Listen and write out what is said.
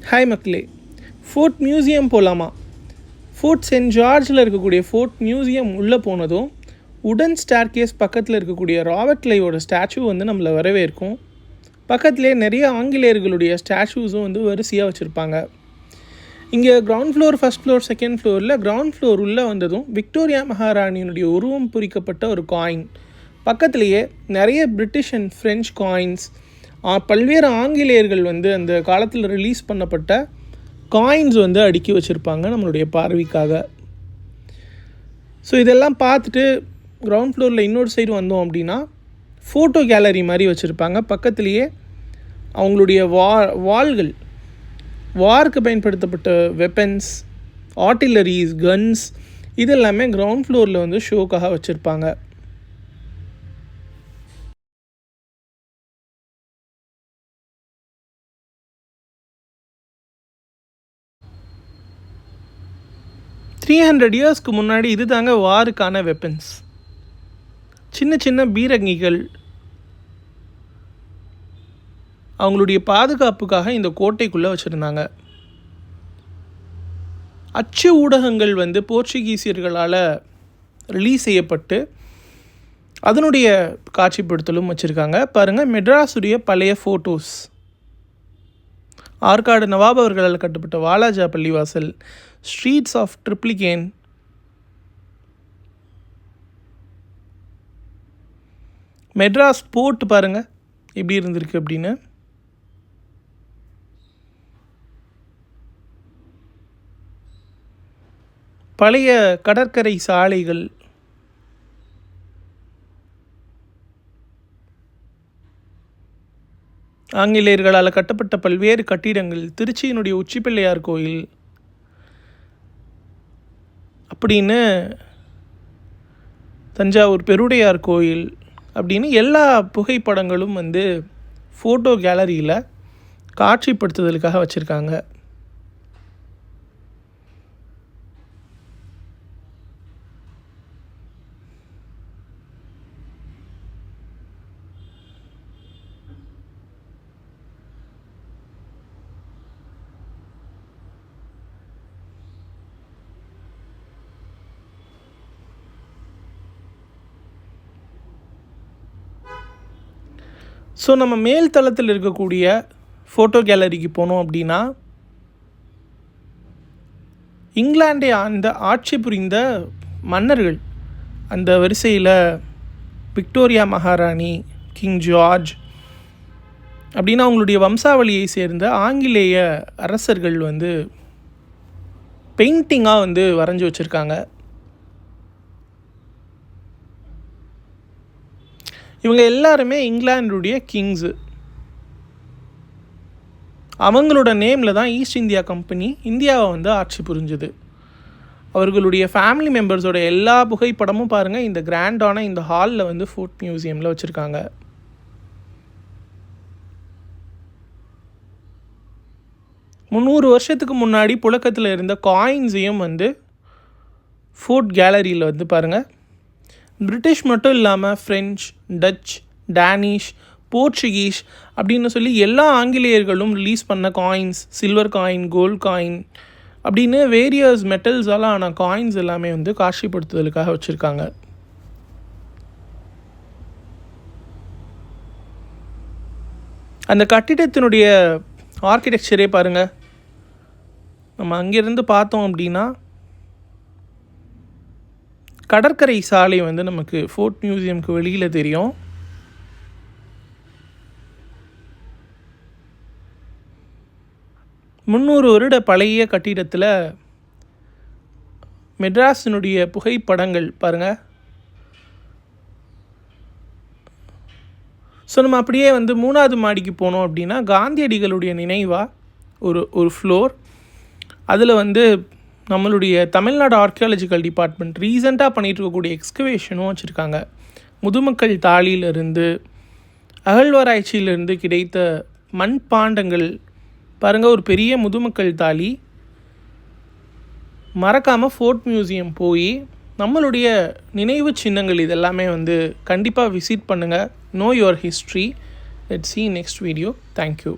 Hi மக்களே, fort museum போகலாமா? Fort send ஜார்ஜில் இருக்கக்கூடிய ஃபோர்ட் மியூசியம் உள்ளே போனதும் உடன் ஸ்டேர்கேஸ் பக்கத்தில் இருக்கக்கூடிய ராபர்ட் கிளைவோட ஸ்டாச்சு வந்து நம்மளை வரவேற்கும். பக்கத்துலேயே நிறைய ஆங்கிலேயர்களுடைய ஸ்டாச்சூஸும் வந்து வரிசையாக வச்சுருப்பாங்க. இங்கே ground floor, first floor, second ஃப்ளோரில் கிரவுண்ட் ஃப்ளோர் உள்ளே வந்ததும் விக்டோரியா மகாராணியினுடைய உருவம் பொறிக்கப்பட்ட ஒரு காயின், பக்கத்துலேயே நிறைய பிரிட்டிஷ் அண்ட் ஃப்ரெஞ்ச் காயின்ஸ், பல்வேறு ஆங்கிலேயர்கள் வந்து அந்த காலத்தில் ரிலீஸ் பண்ணப்பட்ட காயின்ஸ் வந்து அடுக்கி வச்சுருப்பாங்க நம்மளுடைய பார்வைக்காக. ஸோ இதெல்லாம் பார்த்துட்டு கிரவுண்ட் ஃப்ளோரில் இன்னொரு சைடு வந்தோம் அப்படின்னா ஃபோட்டோ கேலரி மாதிரி வச்சுருப்பாங்க. பக்கத்துலேயே அவங்களுடைய வாள்கள், வார்க்கு பயன்படுத்தப்பட்ட வெப்பன்ஸ், ஆர்ட்டிலரிஸ், கன்ஸ், இதெல்லாமே கிரவுண்ட் ஃப்ளோரில் வந்து ஷோக்காக வச்சுருப்பாங்க. த்ரீ 300 இயர்ஸ்க்கு முன்னாடி இது தாங்க வாருக்கான வெப்பன்ஸ். சின்ன சின்ன பீரங்கிகள் அவங்களுடைய பாதுகாப்புக்காக இந்த கோட்டைக்குள்ளே வச்சுருந்தாங்க. அச்சு ஊடகங்கள் வந்து போர்ச்சுகீசியர்களால் ரிலீஸ் செய்யப்பட்டு அதனுடைய காட்சிப்படுத்தலும் வச்சுருக்காங்க. பாருங்கள், மெட்ராஸுடைய பழைய ஃபோட்டோஸ், ஆற்காடு நவாப் அவர்களால் கட்டப்பட்ட வாலாஜா பள்ளிவாசல், streets of Triplicane, Madras fort பாருங்கள் எப்படி இருந்திருக்கு அப்படின்னு. பழைய கடற்கரை சாலைகள், ஆங்கிலேயர்களால் கட்டப்பட்ட பல்வேறு கட்டிடங்கள், திருச்சியினுடைய உச்சிப்பிள்ளையார் கோயில் அப்படின்னு, தஞ்சாவூர் பெருடையார் கோயில் அப்படின்னு எல்லா புகைப்படங்களும் வந்து ஃபோட்டோ கேலரியில் காட்சிப்படுத்துதலுக்காக வச்சுருக்காங்க. ஸோ நம்ம மேல் தளத்தில் இருக்கக்கூடிய ஃபோட்டோ கேலரிக்கு போனோம் அப்படின்னா இங்கிலாண்டை அந்த ஆட்சி புரிந்த மன்னர்கள், அந்த வரிசையில் விக்டோரியா மகாராணி, கிங் ஜார்ஜ் அப்படின்னா அவங்களுடைய வம்சாவளியை சேர்ந்த ஆங்கிலேய அரசர்கள் வந்து பெயிண்டிங்காக வந்து வரைஞ்சி வச்சுருக்காங்க. இவங்க எல்லாருமே இங்கிலாண்டுடைய கிங்ஸு. அவங்களோட நேமில் தான் ஈஸ்ட் இந்தியா கம்பெனி இந்தியாவை வந்து ஆட்சி புரிஞ்சுது. அவர்களுடைய ஃபேமிலி மெம்பர்ஸோட எல்லா புகைப்படமும் பாருங்கள் இந்த கிராண்டான இந்த ஹாலில் வந்து ஃபோர்ட் மியூசியமில் வச்சுருக்காங்க. முந்நூறு வருஷத்துக்கு முன்னாடி புழக்கத்தில் இருந்த காயின்ஸையும் வந்து ஃபோர்ட் கேலரியில் வந்து பாருங்கள். பிரிட்டிஷ் மட்டும் இல்லாமல் ஃப்ரெஞ்ச், டச், டேனிஷ், போர்ச்சுகீஸ் அப்படின்னு சொல்லி எல்லா ஆங்கிலேயர்களும் ரிலீஸ் பண்ண coins, silver coin, gold coin அப்படின்னு வேரியஸ் மெட்டல்ஸால் ஆன காயின்ஸ் எல்லாமே வந்து காட்சிப்படுத்துதலுக்காக வச்சுருக்காங்க. அந்த கட்டிடத்தினுடைய ஆர்கிடெக்சரே பாருங்கள். நம்ம அங்கேருந்து பார்த்தோம் அப்படின்னா கடற்கரை சாலை வந்து நமக்கு ஃபோர்ட் மியூசியமுக்கு வெளியில் தெரியும். முந்நூறு வருட பழைய கட்டிடத்தில் மெட்ராஸினுடைய புகைப்படங்கள் பாருங்கள். ஸோ நம்ம அப்படியே வந்து 3வது மாடிக்கு போனோம் அப்படின்னா காந்தியடிகளுடைய நினைவாக ஒரு ஃப்ளோர், அதில் வந்து நம்மளுடைய தமிழ்நாடு ஆர்கியாலஜிக்கல் டிபார்ட்மெண்ட் ரீசெண்டாக பண்ணிகிட்டு இருக்கக்கூடிய எக்ஸ்கவேஷனும் வச்சுருக்காங்க. முதுமக்கள் தாளியிலிருந்து, அகழ்வாராய்ச்சியிலிருந்து கிடைத்த மண்பாண்டங்கள் பாருங்கள். ஒரு பெரிய முதுமக்கள் தாளி. மறக்காமல் ஃபோர்ட் மியூசியம் போய் நம்மளுடைய நினைவு சின்னங்கள் இதெல்லாமே வந்து கண்டிப்பாக விசிட் பண்ணுங்கள். No your history. Let's see next video. Thank you.